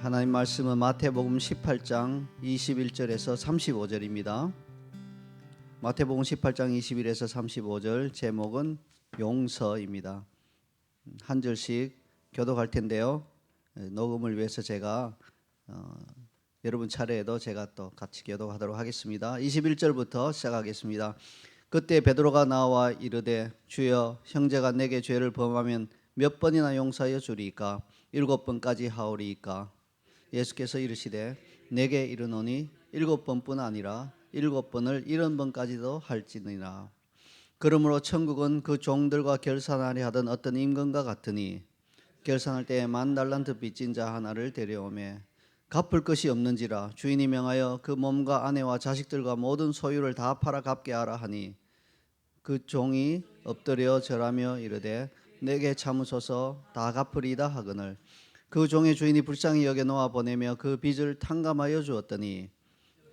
하나님 말씀은 마태복음 18장 21절에서 35절입니다. 마태복음 18장 21에서 35절 제목은 용서입니다. 한 절씩 교독할 텐데요. 녹음을 위해서 제가 여러분 차례에도 제가 또 같이 교독하도록 하겠습니다. 21절부터 시작하겠습니다. 그때 베드로가 나와 이르되 주여 형제가 내게 죄를 범하면 몇 번이나 용서하여 주리이까 7번까지 하오리이까. 예수께서 이르시되 내게 이르노니 7번뿐 아니라 7번을 70번까지도 할지니라. 그러므로 천국은 그 종들과 결산하려 하던 어떤 임금과 같으니 결산할 때에 10,000달란트 빚진 자 하나를 데려오매 갚을 것이 없는지라 주인이 명하여 그 몸과 아내와 자식들과 모든 소유를 다 팔아 갚게 하라 하니 그 종이 엎드려 절하며 이르되 내게 참으소서 다 갚으리이다 하거늘 그 종의 주인이 불쌍히 여겨 놓아 보내며 그 빚을 탕감하여 주었더니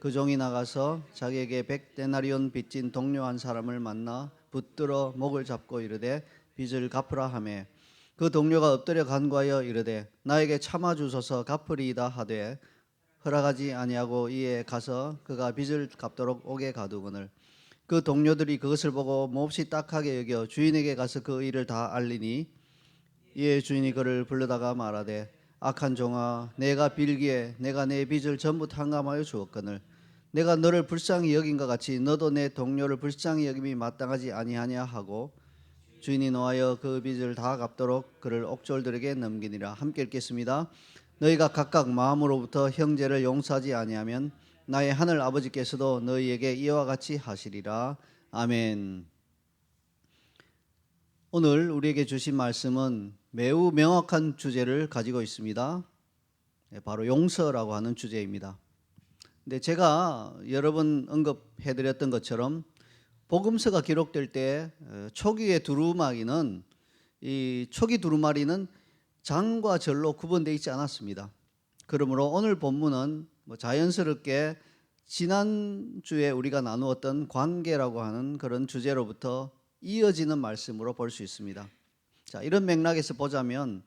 그 종이 나가서 자기에게 100데나리온 빚진 동료 한 사람을 만나 붙들어 목을 잡고 이르되 빚을 갚으라 하매 그 동료가 엎드려 간구하여 이르되 나에게 참아 주소서 갚으리이다 하되 허락하지 아니하고 이에 가서 그가 빚을 갚도록 옥에 가두거늘 그 동료들이 그것을 보고 몹시 딱하게 여겨 주인에게 가서 그 일을 다 알리니 이에 주인이 그를 불러다가 말하되 악한 종아 내가 빌기에 내가 내 빚을 전부 탕감하여 주었거늘 내가 너를 불쌍히 여긴 것 같이 너도 내 동료를 불쌍히 여김이 마땅하지 아니하냐 하고 주인이 노하여 그 빚을 다 갚도록 그를 옥졸들에게 넘기니라. 함께 읽겠습니다. 너희가 각각 마음으로부터 형제를 용서하지 아니하면 나의 하늘 아버지께서도 너희에게 이와 같이 하시리라. 아멘. 오늘 우리에게 주신 말씀은 매우 명확한 주제를 가지고 있습니다. 바로 용서라고 하는 주제입니다. 근데 제가 여러 번 언급해드렸던 것처럼 복음서가 기록될 때 초기의 두루마리는 이 초기 두루마리는 장과 절로 구분되어 있지 않았습니다. 그러므로 오늘 본문은 자연스럽게 지난주에 우리가 나누었던 관계라고 하는 그런 주제로부터 이어지는 말씀으로 볼 수 있습니다. 자, 이런 맥락에서 보자면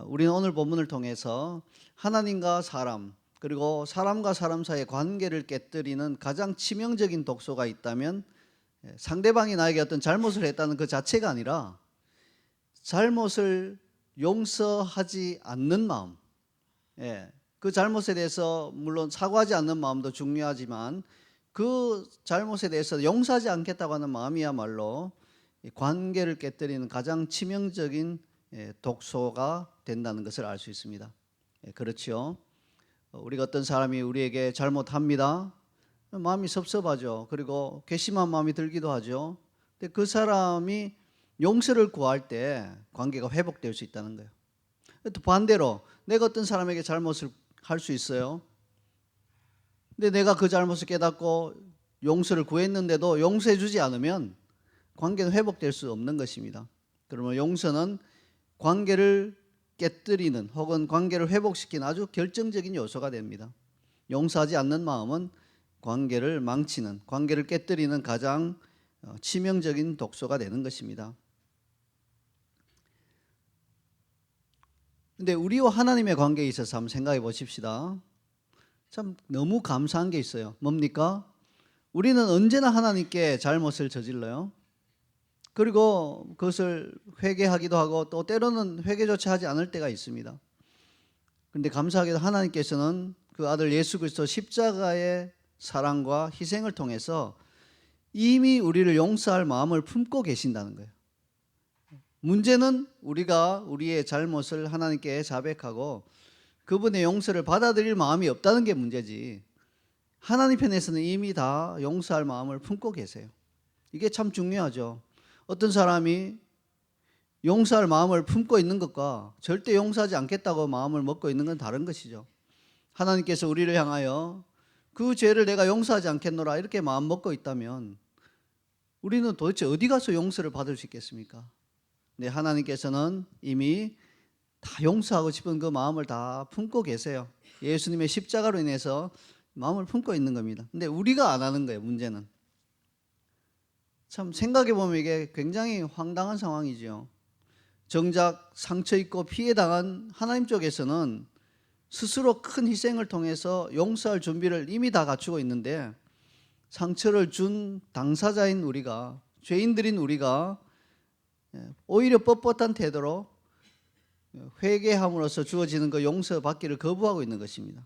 우리는 오늘 본문을 통해서 하나님과 사람 그리고 사람과 사람 사이의 관계를 깨뜨리는 가장 치명적인 독소가 있다면 상대방이 나에게 어떤 잘못을 했다는 그 자체가 아니라 잘못을 용서하지 않는 마음, 그 잘못에 대해서 물론 사과하지 않는 마음도 중요하지만 그 잘못에 대해서 용서하지 않겠다고 하는 마음이야말로 관계를 깨뜨리는 가장 치명적인 독소가 된다는 것을 알 수 있습니다. 그렇죠. 우리가 어떤 사람이 우리에게 잘못합니다. 마음이 섭섭하죠. 그리고 괘씸한 마음이 들기도 하죠. 근데 그 사람이 용서를 구할 때 관계가 회복될 수 있다는 거예요. 또 반대로 내가 어떤 사람에게 잘못을 할 수 있어요. 근데 내가 그 잘못을 깨닫고 용서를 구했는데도 용서해 주지 않으면 관계는 회복될 수 없는 것입니다. 그러면 용서는 관계를 깨뜨리는 혹은 관계를 회복시키는 아주 결정적인 요소가 됩니다. 용서하지 않는 마음은 관계를 망치는, 관계를 깨뜨리는 가장 치명적인 독소가 되는 것입니다. 근데 우리와 하나님의 관계에 있어서 한번 생각해 보십시다. 참 너무 감사한 게 있어요. 뭡니까? 우리는 언제나 하나님께 잘못을 저질러요. 그리고 그것을 회개하기도 하고 또 때로는 회개조차 하지 않을 때가 있습니다. 그런데 감사하게도 하나님께서는 그 아들 예수 그리스도 십자가의 사랑과 희생을 통해서 이미 우리를 용서할 마음을 품고 계신다는 거예요. 문제는 우리가 우리의 잘못을 하나님께 자백하고 그분의 용서를 받아들일 마음이 없다는 게 문제지, 하나님 편에서는 이미 다 용서할 마음을 품고 계세요. 이게 참 중요하죠. 어떤 사람이 용서할 마음을 품고 있는 것과 절대 용서하지 않겠다고 마음을 먹고 있는 건 다른 것이죠. 하나님께서 우리를 향하여 그 죄를 내가 용서하지 않겠노라 이렇게 마음 먹고 있다면 우리는 도대체 어디 가서 용서를 받을 수 있겠습니까? 네, 하나님께서는 이미 다 용서하고 싶은 그 마음을 다 품고 계세요. 예수님의 십자가로 인해서 마음을 품고 있는 겁니다. 근데 우리가 안 하는 거예요, 문제는. 참 생각해 보면 이게 굉장히 황당한 상황이죠. 정작 상처 입고 피해 당한 하나님 쪽에서는 스스로 큰 희생을 통해서 용서할 준비를 이미 다 갖추고 있는데 상처를 준 당사자인 우리가, 죄인들인 우리가 오히려 뻣뻣한 태도로 회개함으로써 주어지는 그 용서받기를 거부하고 있는 것입니다.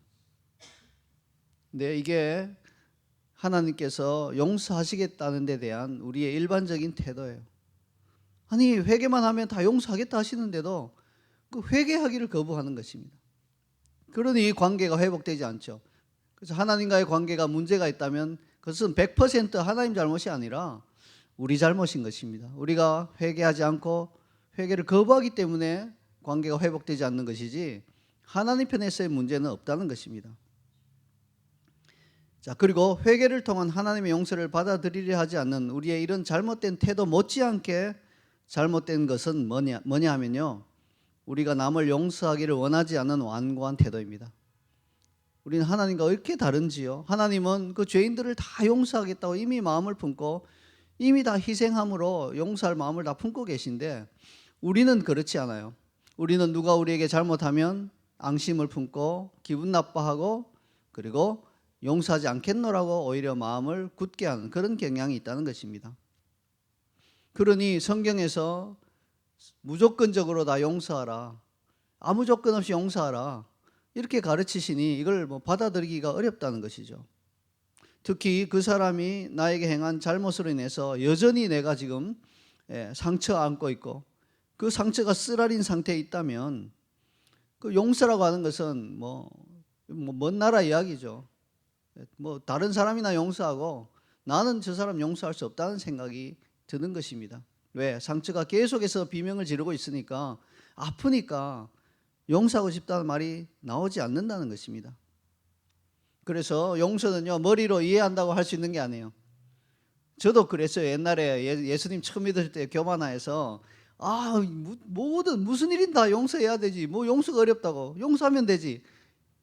근데 이게 하나님께서 용서하시겠다는 데 대한 우리의 일반적인 태도예요. 아니 회개만 하면 다 용서하겠다 하시는데도 그 회개하기를 거부하는 것입니다. 그러니 관계가 회복되지 않죠. 그래서 하나님과의 관계가 문제가 있다면 그것은 100% 하나님 잘못이 아니라 우리 잘못인 것입니다. 우리가 회개하지 않고 회개를 거부하기 때문에 관계가 회복되지 않는 것이지 하나님 편에서의 문제는 없다는 것입니다. 자, 그리고 회개를 통한 하나님의 용서를 받아들이려 하지 않는 우리의 이런 잘못된 태도 못지않게 잘못된 것은 뭐냐 하면요, 우리가 남을 용서하기를 원하지 않는 완고한 태도입니다. 우리는 하나님과 이렇게 다른지요? 하나님은 그 죄인들을 다 용서하겠다고 이미 마음을 품고 이미 다 희생함으로 용서할 마음을 다 품고 계신데 우리는 그렇지 않아요. 우리는 누가 우리에게 잘못하면 앙심을 품고 기분 나빠하고 그리고 용서하지 않겠노라고 오히려 마음을 굳게 하는 그런 경향이 있다는 것입니다. 그러니 성경에서 무조건적으로 다 용서하라, 아무 조건 없이 용서하라 이렇게 가르치시니 이걸 받아들이기가 어렵다는 것이죠. 특히 그 사람이 나에게 행한 잘못으로 인해서 여전히 내가 지금 상처 안고 있고 그 상처가 쓰라린 상태에 있다면 그 용서라고 하는 것은 먼 나라 이야기죠. 다른 사람이나 용서하고 나는 저 사람 용서할 수 없다는 생각이 드는 것입니다. 왜? 상처가 계속해서 비명을 지르고 있으니까 아프니까 용서하고 싶다는 말이 나오지 않는다는 것입니다. 그래서 용서는요 머리로 이해한다고 할 수 있는 게 아니에요. 저도 그랬어요. 옛날에 예수님 처음 믿을 때 교만하에서 무슨 일인 다 용서해야 되지, 뭐 용서가 어렵다고, 용서하면 되지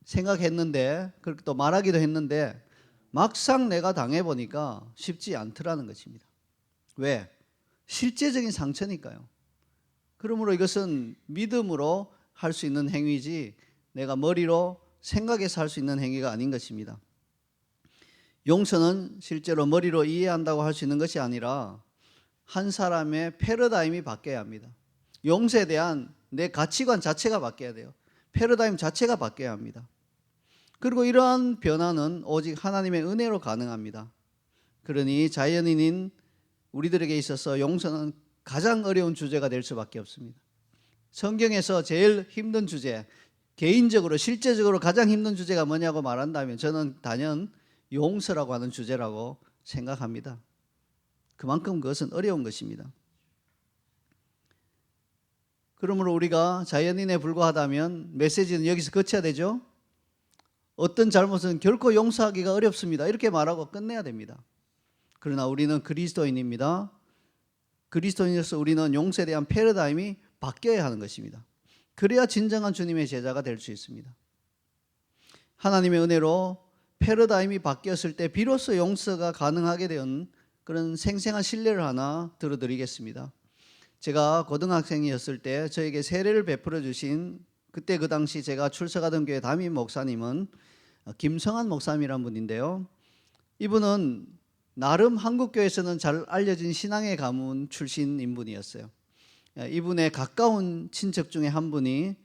생각했는데, 그렇게 또 말하기도 했는데 막상 내가 당해보니까 쉽지 않더라는 것입니다. 왜? 실제적인 상처니까요. 그러므로 이것은 믿음으로 할 수 있는 행위지 내가 머리로 생각해서 할 수 있는 행위가 아닌 것입니다. 용서는 실제로 머리로 이해한다고 할 수 있는 것이 아니라 한 사람의 패러다임이 바뀌어야 합니다. 용서에 대한 내 가치관 자체가 바뀌어야 돼요. 패러다임 자체가 바뀌어야 합니다. 그리고 이러한 변화는 오직 하나님의 은혜로 가능합니다. 그러니 자연인인 우리들에게 있어서 용서는 가장 어려운 주제가 될 수밖에 없습니다. 성경에서 제일 힘든 주제, 개인적으로 실제적으로 가장 힘든 주제가 뭐냐고 말한다면 저는 단연 용서라고 하는 주제라고 생각합니다. 그만큼 그것은 어려운 것입니다. 그러므로 우리가 자연인에 불과하다면 메시지는 여기서 거쳐야 되죠. 어떤 잘못은 결코 용서하기가 어렵습니다. 이렇게 말하고 끝내야 됩니다. 그러나 우리는 그리스도인입니다. 그리스도인으로서 우리는 용서에 대한 패러다임이 바뀌어야 하는 것입니다. 그래야 진정한 주님의 제자가 될 수 있습니다. 하나님의 은혜로 패러다임이 바뀌었을 때 비로소 용서가 가능하게 된 그런 생생한 신뢰를 하나 들어드리겠습니다. 제가 고등학생이었을 때 저에게 세례를 베풀어 주신 그때 그 당시 제가 출석하던 교회 담임 목사님은 김성한 목사님이란 분인데요. 이분은 나름 한국교회에서는 잘 알려진 신앙의 가문 출신 인분이었어요. 이분의 가까운 친척 중에 한 분이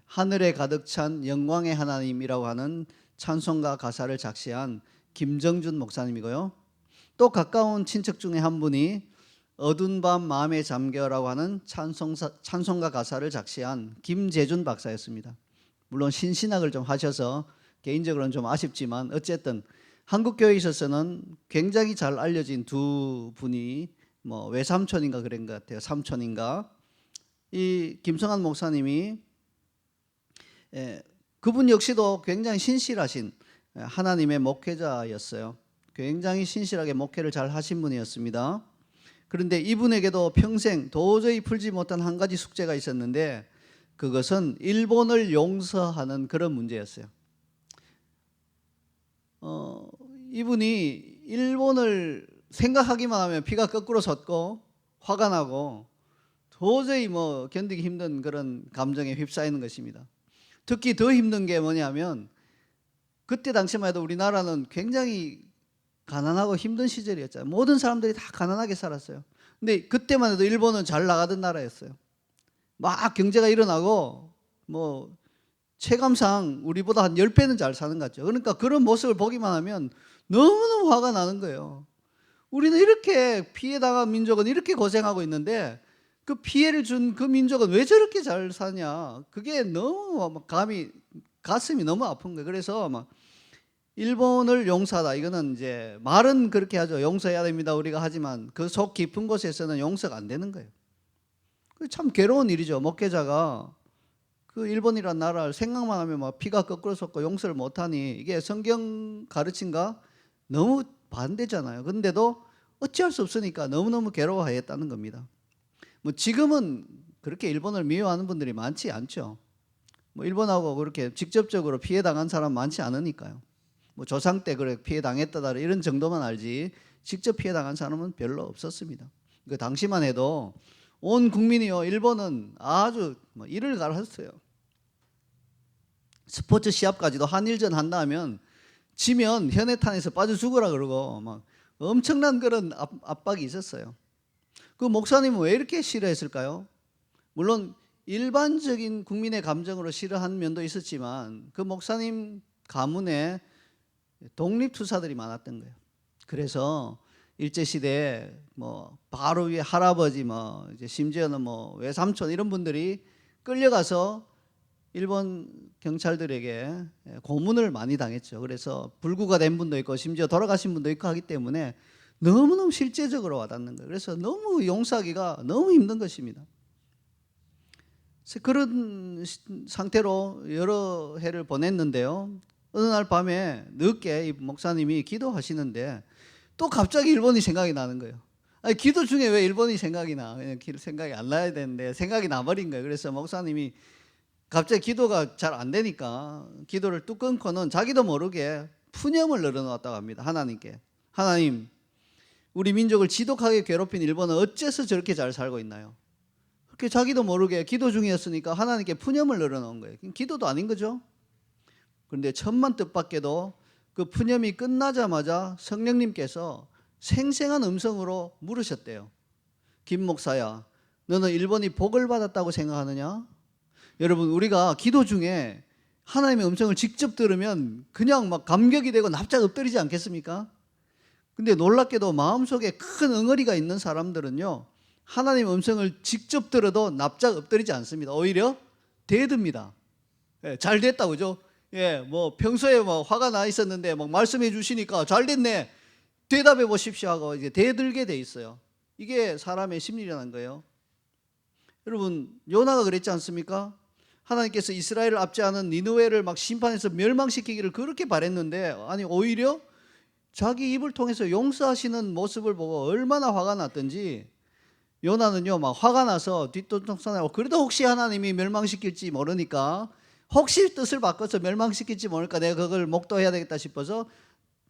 하늘에 가득 찬 영광의 하나님이라고 하는 찬송가 가사를 작시한 김정준 목사님이고요. 또 가까운 친척 중에 한 분이 어두운 밤 마음에 잠겨라고 하는 찬송가 가사를 작시한 김재준 박사였습니다. 물론 신신학을 좀 하셔서 개인적으로는 좀 아쉽지만 어쨌든 한국교회에 있어서는 굉장히 잘 알려진 두 분이 외삼촌인가 그런 것 같아요. 삼촌인가. 이 김성한 목사님이 그분 역시도 굉장히 신실하신 하나님의 목회자였어요. 굉장히 신실하게 목회를 잘 하신 분이었습니다. 그런데 이분에게도 평생 도저히 풀지 못한 한 가지 숙제가 있었는데 그것은 일본을 용서하는 그런 문제였어요. 이분이 일본을 생각하기만 하면 피가 거꾸로 솟고 화가 나고 도저히 견디기 힘든 그런 감정에 휩싸이는 것입니다. 특히 더 힘든 게 뭐냐면 그때 당시만 해도 우리나라는 굉장히 가난하고 힘든 시절이었잖아요. 모든 사람들이 다 가난하게 살았어요. 근데 그때만 해도 일본은 잘 나가던 나라였어요. 막 경제가 일어나고 뭐 체감상 우리보다 한 10배는 잘 사는 것 같죠. 그러니까 그런 모습을 보기만 하면 너무너무 화가 나는 거예요. 우리는 이렇게 피해당한 민족은 이렇게 고생하고 있는데 그 피해를 준 그 민족은 왜 저렇게 잘 사냐. 그게 너무 가슴이 너무 아픈 거예요. 그래서 막 일본을 용서하다. 이거는 이제 말은 그렇게 하죠. 용서해야 됩니다. 우리가 하지만 그 속 깊은 곳에서는 용서가 안 되는 거예요. 참 괴로운 일이죠. 목회자가 그 일본이라는 나라를 생각만 하면 막 피가 거꾸로 솟고 용서를 못하니 이게 성경 가르침과 너무 반대잖아요. 그런데도 어찌할 수 없으니까 너무너무 괴로워하였다는 겁니다. 뭐 지금은 그렇게 일본을 미워하는 분들이 많지 않죠. 뭐 일본하고 그렇게 직접적으로 피해 당한 사람 많지 않으니까요. 뭐 조상 때 그래 피해 당했다다 이런 정도만 알지 직접 피해 당한 사람은 별로 없었습니다. 그 당시만 해도 온 국민이요 일본은 아주 이를 갈았어요. 스포츠 시합까지도 한일전 한다 하면 지면 현해탄에서 빠져 죽으라 그러고 막 엄청난 그런 압박이 있었어요. 그 목사님은 왜 이렇게 싫어했을까요? 물론 일반적인 국민의 감정으로 싫어한 면도 있었지만 그 목사님 가문에 독립투사들이 많았던 거예요. 그래서 일제시대에 뭐 바로 위에 할아버지 뭐 이제 심지어는 뭐 외삼촌 이런 분들이 끌려가서 일본 경찰들에게 고문을 많이 당했죠. 그래서 불구가 된 분도 있고 심지어 돌아가신 분도 있고 하기 때문에 너무너무 실제적으로 와닿는 거예요. 그래서 너무 용서하기가 너무 힘든 것입니다. 그런 상태로 여러 해를 보냈는데요. 어느 날 밤에 늦게 이 목사님이 기도하시는데 또 갑자기 일본이 생각이 나는 거예요. 아니, 기도 중에 왜 일본이 생각이 나? 그냥 생각이 안 나야 되는데 생각이 나버린 거예요. 그래서 목사님이 갑자기 기도가 잘 안 되니까 기도를 뚝 끊고는 자기도 모르게 푸념을 늘어놓았다고 합니다. 하나님께. 하나님, 우리 민족을 지독하게 괴롭힌 일본은 어째서 저렇게 잘 살고 있나요? 그렇게 자기도 모르게 기도 중이었으니까 하나님께 푸념을 늘어놓은 거예요. 기도도 아닌 거죠. 그런데 천만 뜻밖에도 그 푸념이 끝나자마자 성령님께서 생생한 음성으로 물으셨대요. 김 목사야, 너는 일본이 복을 받았다고 생각하느냐? 여러분, 우리가 기도 중에 하나님의 음성을 직접 들으면 그냥 막 감격이 되고 납작 엎드리지 않겠습니까? 근데 놀랍게도 마음속에 큰 응어리가 있는 사람들은요, 하나님의 음성을 직접 들어도 납작 엎드리지 않습니다. 오히려 대듭니다. 예, 잘 됐다, 그죠? 예, 뭐 평소에 뭐 화가 나 있었는데 막 말씀해 주시니까 잘 됐네. 대답해 보십시오 하고 이제 대들게 돼 있어요. 이게 사람의 심리라는 거예요. 여러분, 요나가 그랬지 않습니까? 하나님께서 이스라엘을 압제하는 니느웨를 막 심판해서 멸망시키기를 그렇게 바랬는데 아니 오히려 자기 입을 통해서 용서하시는 모습을 보고 얼마나 화가 났던지 요나는요 막 화가 나서 뒷돈통산하고 그래도 혹시 하나님이 멸망시킬지 모르니까 혹시 뜻을 바꿔서 멸망시킬지 모르니까 내가 그걸 목도해야 되겠다 싶어서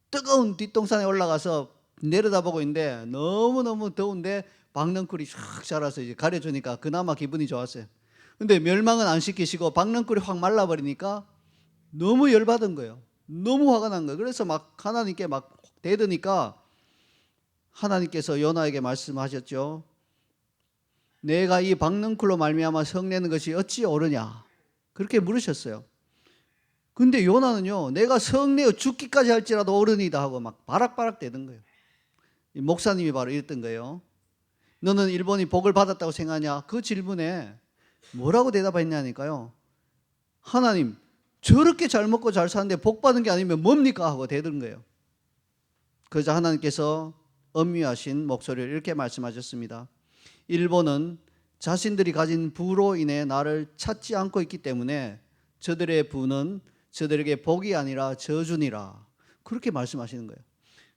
뜨거운 뒷동산에 올라가서 내려다보고 있는데 너무너무 더운데 박넝쿨이 쫙 자라서 이제 가려주니까 그나마 기분이 좋았어요. 근데 멸망은 안 시키시고 박넝쿨이 확 말라버리니까 너무 열받은 거예요. 너무 화가 난 거예요. 그래서 막 하나님께 막 대드니까 하나님께서 요나에게 말씀하셨죠. 내가 이 박넝쿨로 말미암아 성내는 것이 어찌 옳으냐 그렇게 물으셨어요. 근데 요나는요 내가 성내어 죽기까지 할지라도 옳으니다 하고 막 바락바락 대는 거예요. 이 목사님이 바로 이랬던 거예요. 너는 일본이 복을 받았다고 생각하냐? 그 질문에 뭐라고 대답했냐니까요. 하나님, 저렇게 잘 먹고 잘 사는데 복 받은 게 아니면 뭡니까? 하고 대든 거예요. 그러자 하나님께서 엄미하신 목소리를 이렇게 말씀하셨습니다. 일본은 자신들이 가진 부로 인해 나를 찾지 않고 있기 때문에 저들의 부는 저들에게 복이 아니라 저주니라. 그렇게 말씀하시는 거예요.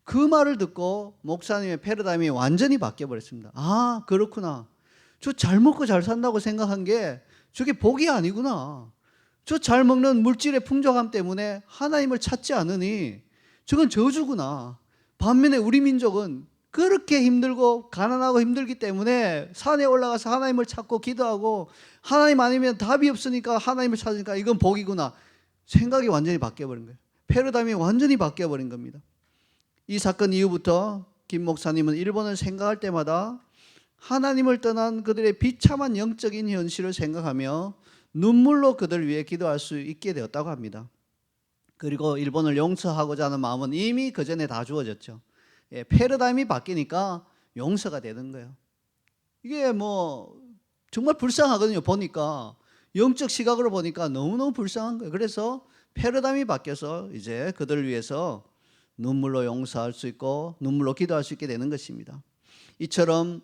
그 말을 듣고 목사님의 패러다임이 완전히 바뀌어버렸습니다. 아, 그렇구나. 저 잘 먹고 잘 산다고 생각한 게 저게 복이 아니구나. 저 잘 먹는 물질의 풍족함 때문에 하나님을 찾지 않으니 저건 저주구나. 반면에 우리 민족은 그렇게 힘들고 가난하고 힘들기 때문에 산에 올라가서 하나님을 찾고 기도하고 하나님 아니면 답이 없으니까 하나님을 찾으니까 이건 복이구나. 생각이 완전히 바뀌어버린 거예요. 패러다임이 완전히 바뀌어버린 겁니다. 이 사건 이후부터 김 목사님은 일본을 생각할 때마다 하나님을 떠난 그들의 비참한 영적인 현실을 생각하며 눈물로 그들 위해 기도할 수 있게 되었다고 합니다. 그리고 일본을 용서하고자 하는 마음은 이미 그 전에 다 주어졌죠. 패러다임이 바뀌니까 용서가 되는 거예요. 이게 뭐 정말 불쌍하거든요. 보니까 영적 시각으로 보니까 너무너무 불쌍한 거예요. 그래서 패러다임이 바뀌어서 이제 그들을 위해서 눈물로 용서할 수 있고 눈물로 기도할 수 있게 되는 것입니다. 이처럼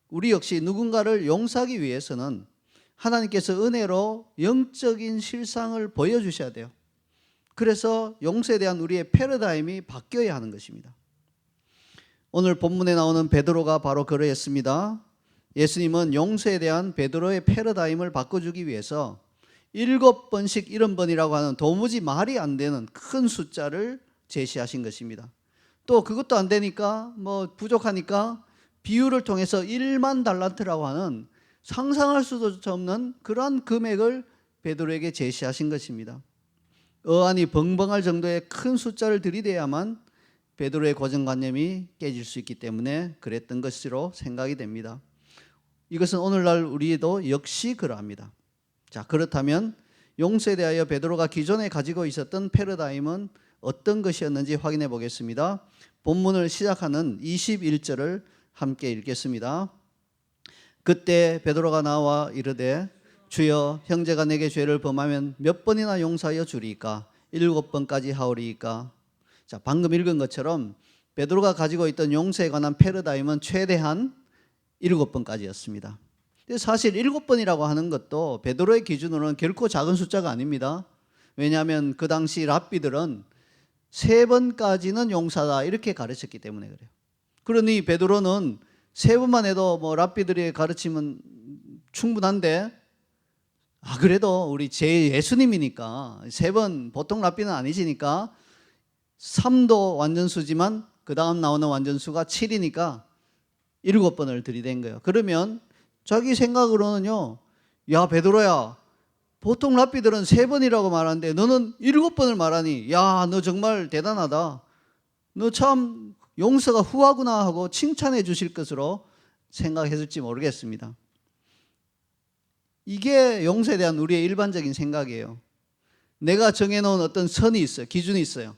우리 역시 누군가를 용서하기 위해서는 하나님께서 은혜로 영적인 실상을 보여주셔야 돼요. 그래서 용서에 대한 우리의 패러다임이 바뀌어야 하는 것입니다. 오늘 본문에 나오는 베드로가 바로 그러했습니다. 예수님은 용서에 대한 베드로의 패러다임을 바꿔주기 위해서 7번씩 70번이라고 하는 도무지 말이 안 되는 큰 숫자를 제시하신 것입니다. 또 그것도 안 되니까 뭐 부족하니까 비유를 통해서 1만 달란트라고 하는 상상할 수도 없는 그러한 금액을 베드로에게 제시하신 것입니다. 어안이 벙벙할 정도의 큰 숫자를 들이대야만 베드로의 고정관념이 깨질 수 있기 때문에 그랬던 것으로 생각이 됩니다. 이것은 오늘날 우리도 역시 그러합니다. 자, 그렇다면 용서에 대하여 베드로가 기존에 가지고 있었던 패러다임은 어떤 것이었는지 확인해 보겠습니다. 본문을 시작하는 21절을 함께 읽겠습니다. 그때 베드로가 나와 이르되 주여 형제가 내게 죄를 범하면 몇 번이나 용서하여 주리이까? 7번까지 하오리이까? 자, 방금 읽은 것처럼 베드로가 가지고 있던 용서에 관한 패러다임은 최대한 7번까지였습니다. 사실 7번이라고 하는 것도 베드로의 기준으로는 결코 작은 숫자가 아닙니다. 왜냐하면 그 당시 랍비들은 3번까지는 용서다 이렇게 가르쳤기 때문에 그래요. 그러니 베드로는 3번만 해도 뭐 랍비들의 가르침은 충분한데 그래도 우리 제 예수님이니까 3번 보통 랍비는 아니시니까 3도 완전수지만 그 다음 나오는 완전수가 7이니까 7번을 들이댄 거예요. 그러면 자기 생각으로는요, 야 베드로야, 보통 랍비들은 3번이라고 말하는데 너는 7번을 말하니 야 너 정말 대단하다, 너 참 용서가 후하구나 하고 칭찬해 주실 것으로 생각했을지 모르겠습니다. 이게 용서에 대한 우리의 일반적인 생각이에요. 내가 정해놓은 어떤 선이 있어요. 기준이 있어요.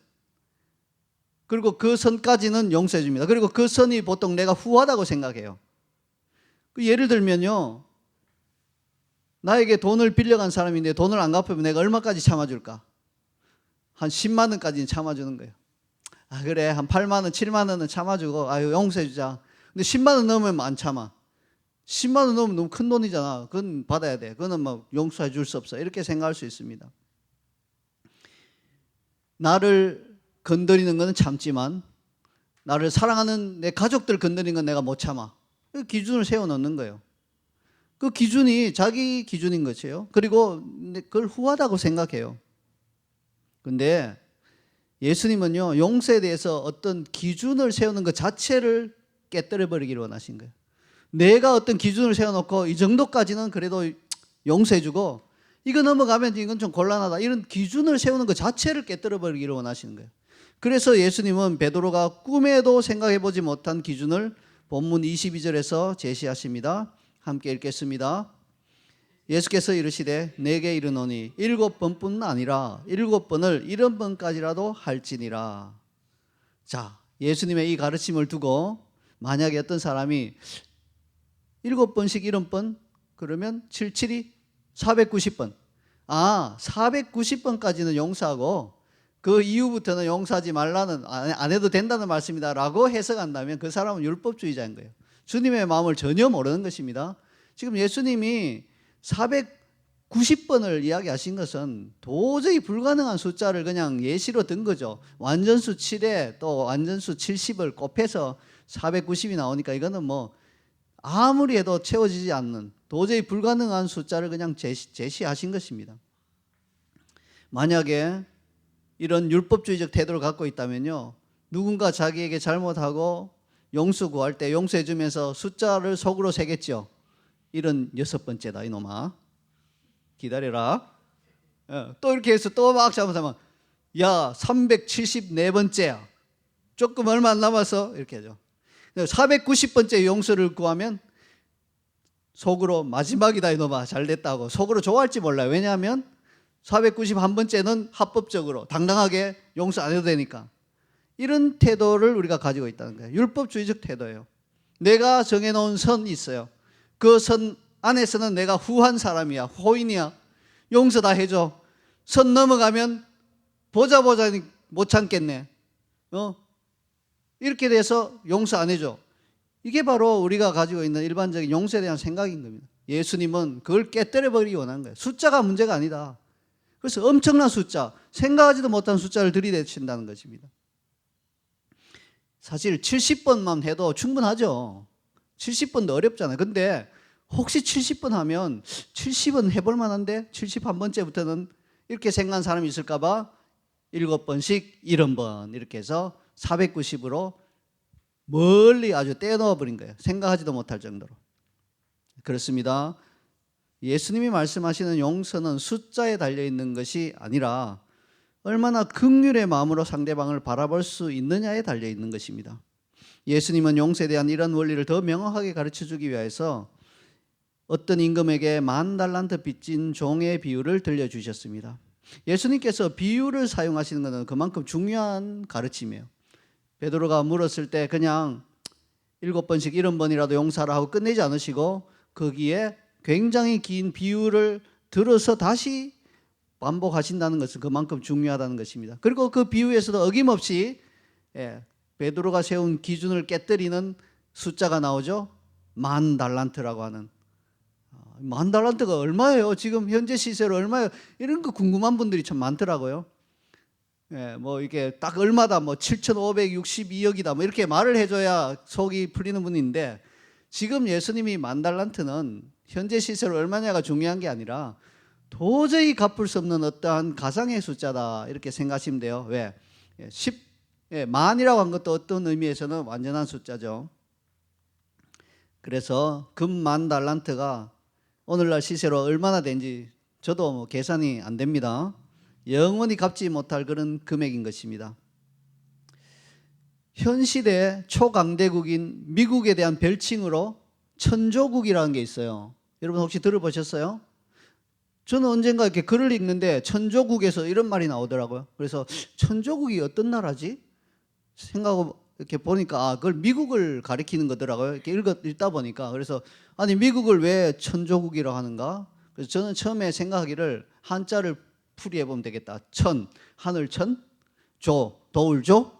그리고 그 선까지는 용서해 줍니다. 그리고 그 선이 보통 내가 후하다고 생각해요. 예를 들면요, 나에게 돈을 빌려간 사람인데 돈을 안 갚으면 내가 얼마까지 참아줄까? 한 10만 원까지는 참아주는 거예요. 그래 한 8만 원 7만 원은 참아주고 용서해 주자. 근데 10만 원 넘으면 안 참아. 10만 원 넘으면 너무 큰 돈이잖아. 그건 받아야 돼. 그거는 뭐 용서해 줄 수 없어. 이렇게 생각할 수 있습니다. 나를 건드리는 건 참지만 나를 사랑하는 내 가족들 건드리는 건 내가 못 참아. 그 기준을 세워놓는 거예요. 그 기준이 자기 기준인 것이에요. 그리고 그걸 후하다고 생각해요. 근데 예수님은요, 용서에 대해서 어떤 기준을 세우는 것 자체를 깨뜨려버리기를 원하신 거예요. 내가 어떤 기준을 세워놓고 이 정도까지는 그래도 용서해주고 이거 넘어가면 이건 좀 곤란하다, 이런 기준을 세우는 것 자체를 깨뜨려버리기를 원하시는 거예요. 그래서 예수님은 베드로가 꿈에도 생각해보지 못한 기준을 본문 22절에서 제시하십니다. 함께 읽겠습니다. 예수께서 이르시되 내게 이르노니 7번뿐 아니라 7번을 70번까지라도 할지니라. 자, 예수님의 이 가르침을 두고 만약에 어떤 사람이 7번씩 70번 그러면 77이 490번. 490번까지는 용서하고 그 이후부터는 용서하지 말라는, 안 해도 된다는 말씀이다 라고 해석한다면 그 사람은 율법주의자인 거예요. 주님의 마음을 전혀 모르는 것입니다. 지금 예수님이 490번을 이야기하신 것은 도저히 불가능한 숫자를 그냥 예시로 든 거죠. 완전수 7에 또 완전수 70을 곱해서 490이 나오니까 이거는 뭐 아무리 해도 채워지지 않는 도저히 불가능한 숫자를 그냥 제시하신 것입니다. 만약에 이런 율법주의적 태도를 갖고 있다면요, 누군가 자기에게 잘못하고 용수 구할 때 용서해 주면서 숫자를 속으로 세겠죠. 76번째다 이놈아, 기다려라. 또 이렇게 해서 또 막 잡아서 야 374번째야, 조금 얼마 안 남아서 이렇게 하죠. 490번째 용서를 구하면 속으로 마지막이다 이놈아, 잘됐다고 속으로 좋아할지 몰라요. 왜냐하면 491번째는 합법적으로 당당하게 용서 안 해도 되니까. 이런 태도를 우리가 가지고 있다는 거예요. 율법주의적 태도예요. 내가 정해놓은 선이 있어요. 그 선 안에서는 내가 후한 사람이야, 호인이야, 용서 다 해줘. 선 넘어가면 보자 못 참겠네, 이렇게 돼서 용서 안 해줘. 이게 바로 우리가 가지고 있는 일반적인 용서에 대한 생각인 겁니다. 예수님은 그걸 깨뜨려버리기 원하는 거예요. 숫자가 문제가 아니다. 그래서 엄청난 숫자, 생각하지도 못한 숫자를 들이대신다는 것입니다. 사실 70번만 해도 충분하죠. 70번도 어렵잖아요. 근데 혹시 70번 하면 70은 해볼 만한데 71번째부터는 이렇게 생각한 사람이 있을까 봐 7번씩 70번 이렇게 해서 490으로 멀리 아주 떼어넣어 버린 거예요. 생각하지도 못할 정도로. 그렇습니다. 예수님이 말씀하시는 용서는 숫자에 달려있는 것이 아니라 얼마나 긍휼의 마음으로 상대방을 바라볼 수 있느냐에 달려있는 것입니다. 예수님은 용서에 대한 이런 원리를 더 명확하게 가르쳐주기 위해서 어떤 임금에게 10,000달란트 빚진 종의 비유를 들려주셨습니다. 예수님께서 비유를 사용하시는 것은 그만큼 중요한 가르침이에요. 베드로가 물었을 때 그냥 7번씩 70번이라도 용서하라 하고 끝내지 않으시고 거기에 굉장히 긴 비유를 들어서 다시 반복하신다는 것은 그만큼 중요하다는 것입니다. 그리고 그 비유에서도 어김없이 베드로가 세운 기준을 깨뜨리는 숫자가 나오죠. 10,000달란트라고 하는. 10,000달란트가 얼마예요? 지금 현재 시세로 얼마예요? 이런 거 궁금한 분들이 참 많더라고요. 뭐 이게 딱 얼마다, 뭐 7,562억이다, 뭐 이렇게 말을 해줘야 속이 풀리는 분인데, 지금 예수님이 10,000달란트는 현재 시세로 얼마냐가 중요한 게 아니라 도저히 갚을 수 없는 어떠한 가상의 숫자다, 이렇게 생각하시면 돼요. 왜? 10만이라고 한 것도 어떤 의미에서는 완전한 숫자죠. 그래서 금 10,000달란트가 오늘날 시세로 얼마나 되는지 저도 뭐 계산이 안 됩니다. 영원히 갚지 못할 그런 금액인 것입니다. 현 시대 초강대국인 미국에 대한 별칭으로 천조국이라는 게 있어요. 여러분 혹시 들어보셨어요? 저는 언젠가 이렇게 글을 읽는데 천조국에서 이런 말이 나오더라고요. 그래서 천조국이 어떤 나라지? 생각하고 이렇게 보니까 그걸 미국을 가리키는 거더라고요. 이렇게 읽다 보니까. 그래서 아니 미국을 왜 천조국이라고 하는가? 그래서 저는 처음에 생각하기를 한자를 풀이해 보면 되겠다. 천, 하늘천, 조, 도울조,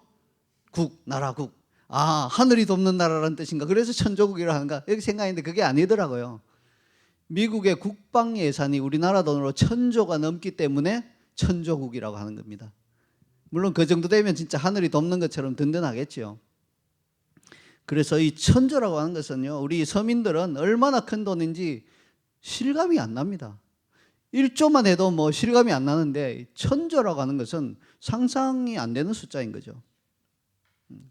국, 나라국. 하늘이 돕는 나라라는 뜻인가? 그래서 천조국이라고 하는가? 이렇게 생각했는데 그게 아니더라고요. 미국의 국방 예산이 우리나라 돈으로 1,000조가 넘기 때문에 천조국이라고 하는 겁니다. 물론 그 정도 되면 진짜 하늘이 돕는 것처럼 든든하겠죠. 그래서 이 1,000조라고 하는 것은요, 우리 서민들은 얼마나 큰 돈인지 실감이 안 납니다. 1조만 해도 뭐 실감이 안 나는데 1,000조라고 하는 것은 상상이 안 되는 숫자인 거죠.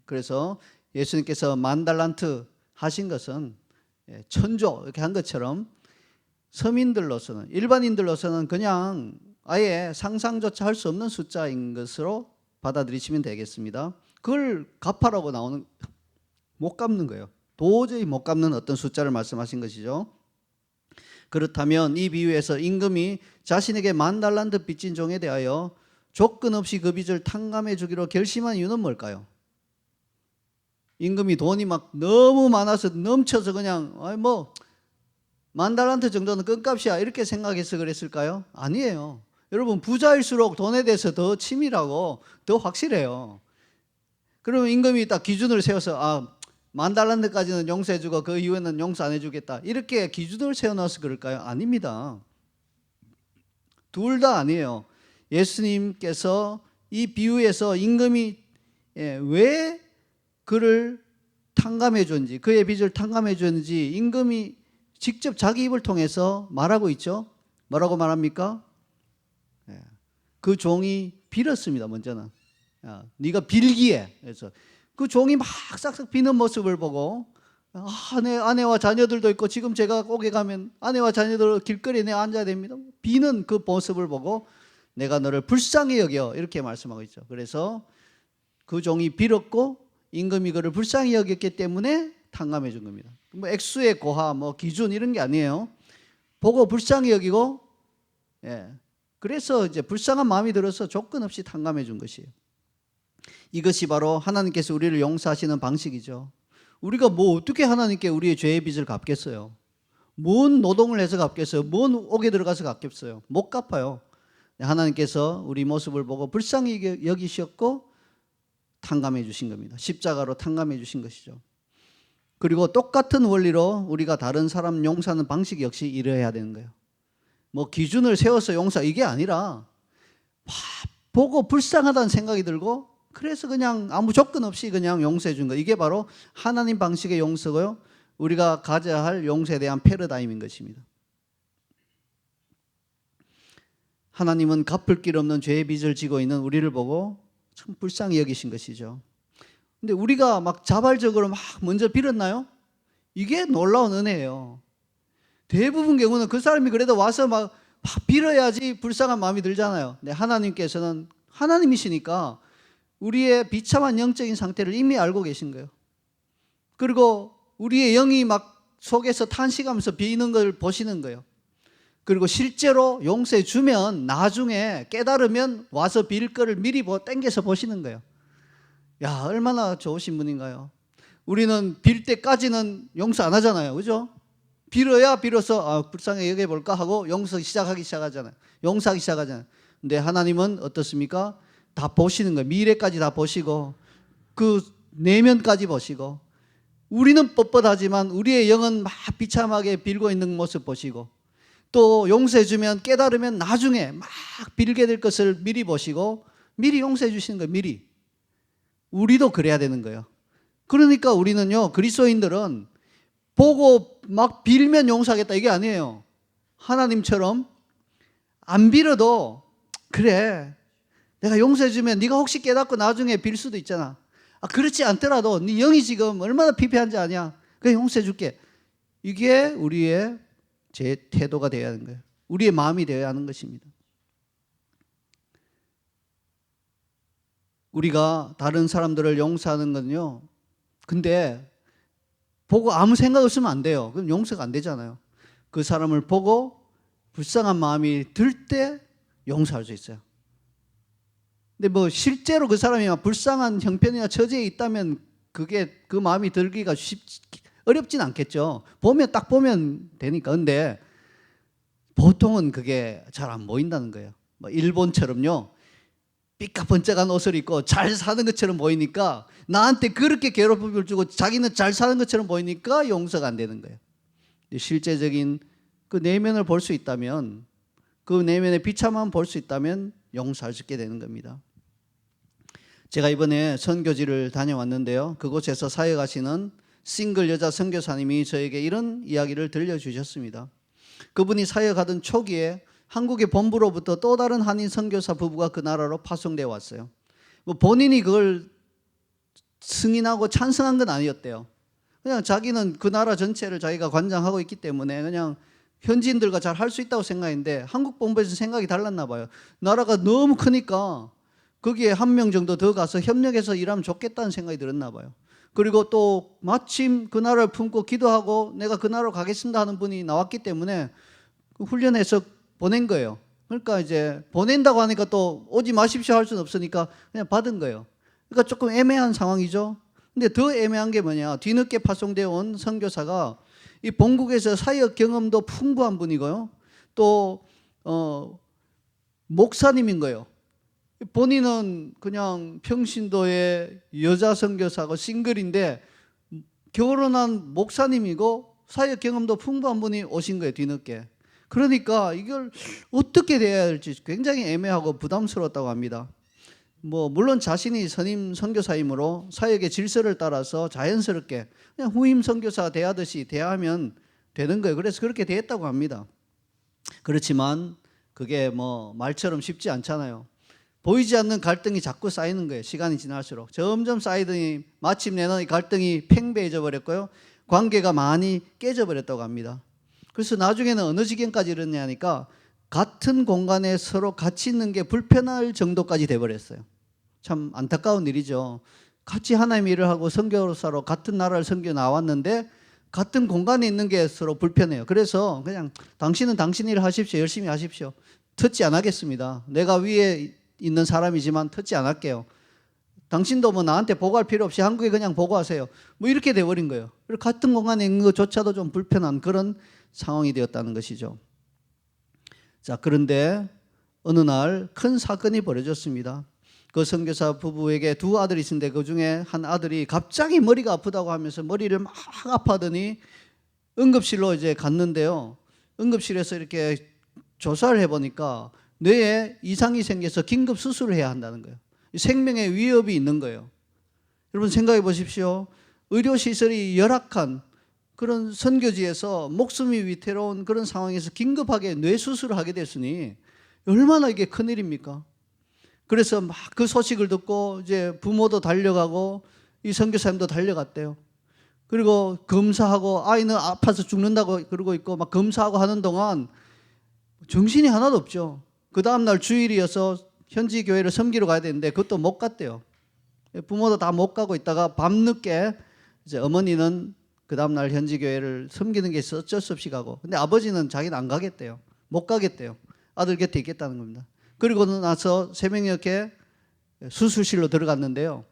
그래서 예수님께서 10,000달란트 하신 것은 1,000조 이렇게 한 것처럼 서민들로서는, 일반인들로서는 그냥 아예 상상조차 할 수 없는 숫자인 것으로 받아들이시면 되겠습니다. 그걸 갚아라고 나오는, 못 갚는 거예요. 도저히 못 갚는 어떤 숫자를 말씀하신 것이죠. 그렇다면 이 비유에서 임금이 자신에게 10,000달란트 빚진 종에 대하여 조건 없이 그 빚을 탕감해 주기로 결심한 이유는 뭘까요? 임금이 돈이 막 너무 많아서 넘쳐서 그냥 10,000달란트 정도는 껌값이야 이렇게 생각해서 그랬을까요? 아니에요. 여러분 부자일수록 돈에 대해서 더 치밀하고 더 확실해요. 그러면 임금이 딱 기준을 세워서 10,000달란트까지는 용서해주고 그 이후에는 용서 안 해주겠다, 이렇게 기준을 세워놔서 그럴까요? 아닙니다. 둘 다 아니에요. 예수님께서 이 비유에서 임금이 왜 그를 탕감해 줬는지, 그의 빚을 탕감해 줬는지 임금이 직접 자기 입을 통해서 말하고 있죠. 뭐라고 말합니까? 그 종이 빌었습니다. 먼저는 네가 빌기에, 그래서 그 종이 막 싹싹 비는 모습을 보고 아내와 자녀들도 있고 지금 제가 옥에 가면 아내와 자녀들 길거리에 내가 앉아야 됩니다. 비는 그 모습을 보고 내가 너를 불쌍히 여겨 이렇게 말씀하고 있죠. 그래서 그 종이 빌었고 임금이 그를 불쌍히 여겼기 때문에 탕감해 준 겁니다. 뭐 액수의 고하 뭐 기준 이런 게 아니에요. 보고 불쌍히 여기고 그래서 이제 불쌍한 마음이 들어서 조건 없이 탕감해 준 것이에요. 이것이 바로 하나님께서 우리를 용서하시는 방식이죠. 우리가 뭐 어떻게 하나님께 우리의 죄의 빚을 갚겠어요? 뭔 노동을 해서 갚겠어요? 뭔 옥에 들어가서 갚겠어요? 못 갚아요. 하나님께서 우리 모습을 보고 불쌍히 여기셨고 탕감해 주신 겁니다. 십자가로 탕감해 주신 것이죠. 그리고 똑같은 원리로 우리가 다른 사람 용서하는 방식 역시 이래야 되는 거예요. 뭐 기준을 세워서 용서 이게 아니라 보고 불쌍하다는 생각이 들고 그래서 그냥 아무 조건 없이 그냥 용서해 준 거예요. 이게 바로 하나님 방식의 용서고요. 우리가 가져야 할 용서에 대한 패러다임인 것입니다. 하나님은 갚을 길 없는 죄의 빚을 지고 있는 우리를 보고 참 불쌍히 여기신 것이죠. 근데 우리가 막 자발적으로 막 먼저 빌었나요? 이게 놀라운 은혜예요. 대부분 경우는 그 사람이 그래도 와서 막 빌어야지 불쌍한 마음이 들잖아요. 근데 하나님께서는 하나님이시니까 우리의 비참한 영적인 상태를 이미 알고 계신 거예요. 그리고 우리의 영이 막 속에서 탄식하면서 비는 걸 보시는 거예요. 그리고 실제로 용서해 주면 나중에 깨달으면 와서 빌 거를 미리 땡겨서 보시는 거예요. 야, 얼마나 좋으신 분인가요? 우리는 빌 때까지는 용서 안 하잖아요. 그죠? 빌어야 빌어서 불쌍히 여겨볼까 하고 용서하기 시작하잖아요. 용서하기 시작하잖아요. 근데 하나님은 어떻습니까? 다 보시는 거예요. 미래까지 다 보시고 그 내면까지 보시고 우리는 뻣뻣하지만 우리의 영은 막 비참하게 빌고 있는 모습 보시고 또 용서해 주면 깨달으면 나중에 막 빌게 될 것을 미리 보시고 미리 용서해 주시는 거예요. 미리. 우리도 그래야 되는 거예요. 그러니까 우리는요, 그리스도인들은 보고 막 빌면 용서하겠다 이게 아니에요. 하나님처럼 안 빌어도 그래 내가 용서해 주면 네가 혹시 깨닫고 나중에 빌 수도 있잖아. 그렇지 않더라도 네 영이 지금 얼마나 피폐한지 아냐. 그래 용서해 줄게. 이게 우리의 제 태도가 되어야 하는 거예요. 우리의 마음이 되어야 하는 것입니다. 우리가 다른 사람들을 용서하는 건요. 근데 보고 아무 생각 없으면 안 돼요. 그럼 용서가 안 되잖아요. 그 사람을 보고 불쌍한 마음이 들 때 용서할 수 있어요. 근데 뭐 실제로 그 사람이 불쌍한 형편이나 처지에 있다면 그게 그 마음이 들기가 어렵진 않겠죠. 딱 보면 되니까. 근데 보통은 그게 잘 안 보인다는 거예요. 뭐 일본처럼요. 삐까번쩍한 옷을 입고 잘 사는 것처럼 보이니까 나한테 그렇게 괴롭힘을 주고 자기는 잘 사는 것처럼 보이니까 용서가 안 되는 거예요. 실제적인 그 내면을 볼 수 있다면 그 내면의 비참함을 볼 수 있다면 용서할 수 있게 되는 겁니다. 제가 이번에 선교지를 다녀왔는데요. 그곳에서 사역하시는 싱글 여자 선교사님이 저에게 이런 이야기를 들려주셨습니다. 그분이 사역하던 초기에 한국의 본부로부터 또 다른 한인 선교사 부부가 그 나라로 파송되어 왔어요. 본인이 그걸 승인하고 찬성한 건 아니었대요. 그냥 자기는 그 나라 전체를 자기가 관장하고 있기 때문에 그냥 현지인들과 잘 할 수 있다고 생각했는데 한국 본부에서 생각이 달랐나 봐요. 나라가 너무 크니까 거기에 한 명 정도 더 가서 협력해서 일하면 좋겠다는 생각이 들었나 봐요. 그리고 또 마침 그 나라를 품고 기도하고 내가 그 나라로 가겠습니다 하는 분이 나왔기 때문에 훈련해서 보낸 거예요. 그러니까 이제 보낸다고 하니까 또 오지 마십시오 할 수는 없으니까 그냥 받은 거예요. 그러니까 조금 애매한 상황이죠. 근데 더 애매한 게 뭐냐. 뒤늦게 파송되어 온 선교사가 이 본국에서 사역 경험도 풍부한 분이고요. 또 목사님인 거예요. 본인은 그냥 평신도의 여자 선교사고 싱글인데 결혼한 목사님이고 사역 경험도 풍부한 분이 오신 거예요. 뒤늦게. 그러니까 이걸 어떻게 돼야 할지 굉장히 애매하고 부담스러웠다고 합니다. 물론 자신이 선임 선교사이므로 사역의 질서를 따라서 자연스럽게 그냥 후임 선교사 대하듯이 대하면 되는 거예요. 그래서 그렇게 대했다고 합니다. 그렇지만 그게 말처럼 쉽지 않잖아요. 보이지 않는 갈등이 자꾸 쌓이는 거예요. 시간이 지날수록 점점 쌓이더니 마침내는 이 갈등이 팽배해져 버렸고요. 관계가 많이 깨져 버렸다고 합니다. 그래서 나중에는 어느 지경까지 이르냐니까 같은 공간에 서로 같이 있는 게 불편할 정도까지 돼버렸어요. 참 안타까운 일이죠. 같이 하나님의 일을 하고 선교사로 같은 나라를 선교 나왔는데 같은 공간에 있는 게 서로 불편해요. 그래서 그냥 당신은 당신 일을 하십시오. 열심히 하십시오. 터치 안 하겠습니다. 내가 위에 있는 사람이지만 터치 안 할게요. 당신도 뭐 나한테 보고할 필요 없이 한국에 그냥 보고하세요. 뭐 이렇게 돼버린 거예요. 같은 공간에 있는 것조차도 좀 불편한 그런 상황이 되었다는 것이죠. 자, 그런데 어느 날 큰 사건이 벌어졌습니다. 그 선교사 부부에게 두 아들이 있는데 그 중에 한 아들이 갑자기 머리가 아프다고 하면서 머리를 막 아파하더니 응급실로 이제 갔는데요. 응급실에서 이렇게 조사를 해보니까 뇌에 이상이 생겨서 긴급 수술을 해야 한다는 거예요. 생명의 위협이 있는 거예요. 여러분 생각해 보십시오. 의료시설이 열악한 그런 선교지에서 목숨이 위태로운 그런 상황에서 긴급하게 뇌수술을 하게 됐으니 얼마나 이게 큰일입니까? 그래서 막 그 소식을 듣고 이제 부모도 달려가고 이 선교사님도 달려갔대요. 그리고 검사하고 아이는 아파서 죽는다고 그러고 있고 막 검사하고 하는 동안 정신이 하나도 없죠. 그 다음날 주일이어서 현지 교회를 섬기러 가야 되는데 그것도 못 갔대요. 부모도 다 못 가고 있다가 밤늦게 이제 어머니는 그 다음날 현지 교회를 섬기는 게 있어 어쩔 수 없이 가고, 근데 아버지는 자기는 안 가겠대요. 못 가겠대요. 아들 곁에 있겠다는 겁니다. 그리고 나서 새벽녘에 수술실로 들어갔는데요.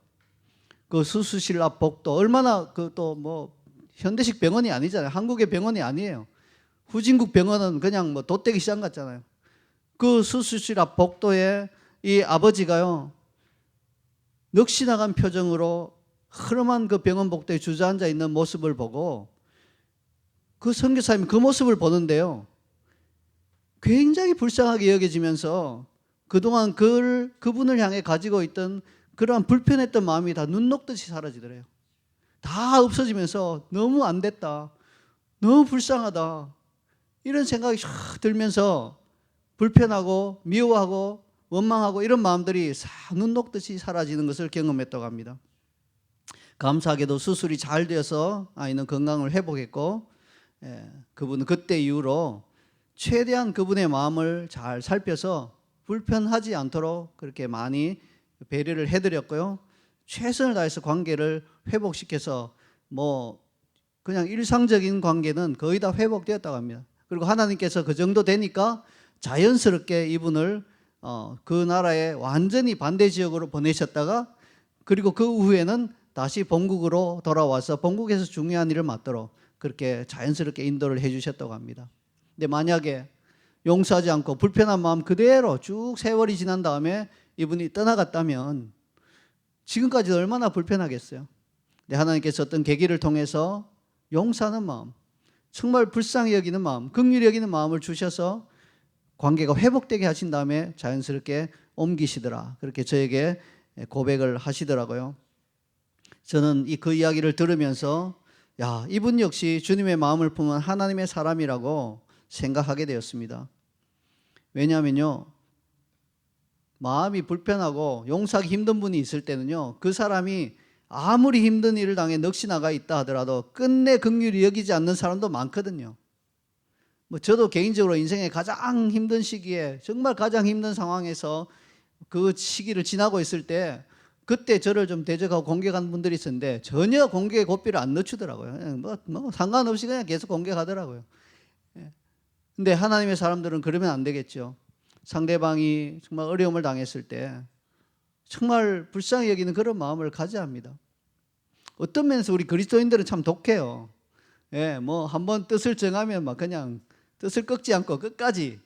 그 수술실 앞 복도 얼마나 그 또 뭐 현대식 병원이 아니잖아요. 한국의 병원이 아니에요. 후진국 병원은 그냥 뭐 돗대기 시장 같잖아요. 그 수술실 앞 복도에 이 아버지가요, 넋이 나간 표정으로 흐름한 그 병원 복도에 주저앉아 있는 모습을 보고 그 선교사님이 그 모습을 보는데요, 굉장히 불쌍하게 여겨지면서 그동안 그분을 향해 가지고 있던 그러한 불편했던 마음이 다 눈 녹듯이 사라지더래요. 다 없어지면서 너무 안 됐다, 너무 불쌍하다, 이런 생각이 쫙 들면서 불편하고 미워하고 원망하고 이런 마음들이 눈 녹듯이 사라지는 것을 경험했다고 합니다. 감사하게도 수술이 잘 되어서 아이는 건강을 회복했고, 그분은 그때 이후로 최대한 그분의 마음을 잘 살펴서 불편하지 않도록 그렇게 많이 배려를 해드렸고요. 최선을 다해서 관계를 회복시켜서 뭐 그냥 일상적인 관계는 거의 다 회복되었다고 합니다. 그리고 하나님께서 그 정도 되니까 자연스럽게 이분을 그 나라의 완전히 반대 지역으로 보내셨다가, 그리고 그 후에는 다시 본국으로 돌아와서 본국에서 중요한 일을 맡도록 그렇게 자연스럽게 인도를 해주셨다고 합니다. 근데 만약에 용서하지 않고 불편한 마음 그대로 쭉 세월이 지난 다음에 이분이 떠나갔다면 지금까지도 얼마나 불편하겠어요. 근데 하나님께서 어떤 계기를 통해서 용서하는 마음, 정말 불쌍히 여기는 마음, 긍휼히 여기는 마음을 주셔서 관계가 회복되게 하신 다음에 자연스럽게 옮기시더라, 그렇게 저에게 고백을 하시더라고요. 저는 그 이야기를 들으면서 야, 이분 역시 주님의 마음을 품은 하나님의 사람이라고 생각하게 되었습니다. 왜냐하면요, 마음이 불편하고 용서하기 힘든 분이 있을 때는요, 그 사람이 아무리 힘든 일을 당해 넋이 나가 있다 하더라도 끝내 긍휼히 여기지 않는 사람도 많거든요. 뭐 저도 개인적으로 인생의 가장 힘든 시기에, 정말 가장 힘든 상황에서 그 시기를 지나고 있을 때 그때 저를 좀 대적하고 공격하는 분들이 있었는데 전혀 공격의 고삐를 안 늦추더라고요. 그냥 뭐 상관없이 그냥 계속 공격하더라고요. 근데 하나님의 사람들은 그러면 안 되겠죠. 상대방이 정말 어려움을 당했을 때 정말 불쌍히 여기는 그런 마음을 가져야 합니다. 어떤 면에서 우리 그리스도인들은 참 독해요. 뭐 한번 뜻을 정하면 막 그냥 뜻을 꺾지 않고 끝까지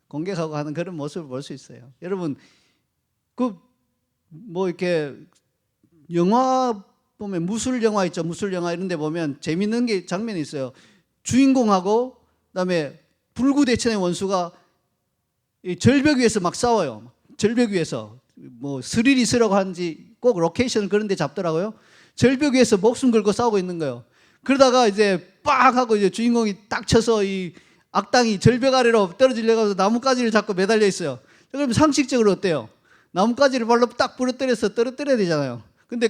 공격하고 하는 그런 모습을 볼 수 있어요. 여러분, 뭐 이렇게 영화 보면 무술 영화 있죠. 무술 영화 이런 데 보면 재밌는 게 장면이 있어요. 주인공하고 그다음에 불구대천의 원수가 이 절벽 위에서 막 싸워요. 절벽 위에서 뭐 스릴이 있으라고 하는지 꼭 로케이션을 그런 데 잡더라고요. 절벽 위에서 목숨 걸고 싸우고 있는 거예요. 그러다가 이제 빡 하고 이제 주인공이 딱 쳐서 이 악당이 절벽 아래로 떨어지려고 해서 나뭇가지를 잡고 매달려 있어요. 그럼 상식적으로 어때요? 나뭇가지를 발로 딱 부러뜨려서 떨어뜨려야 되잖아요. 근데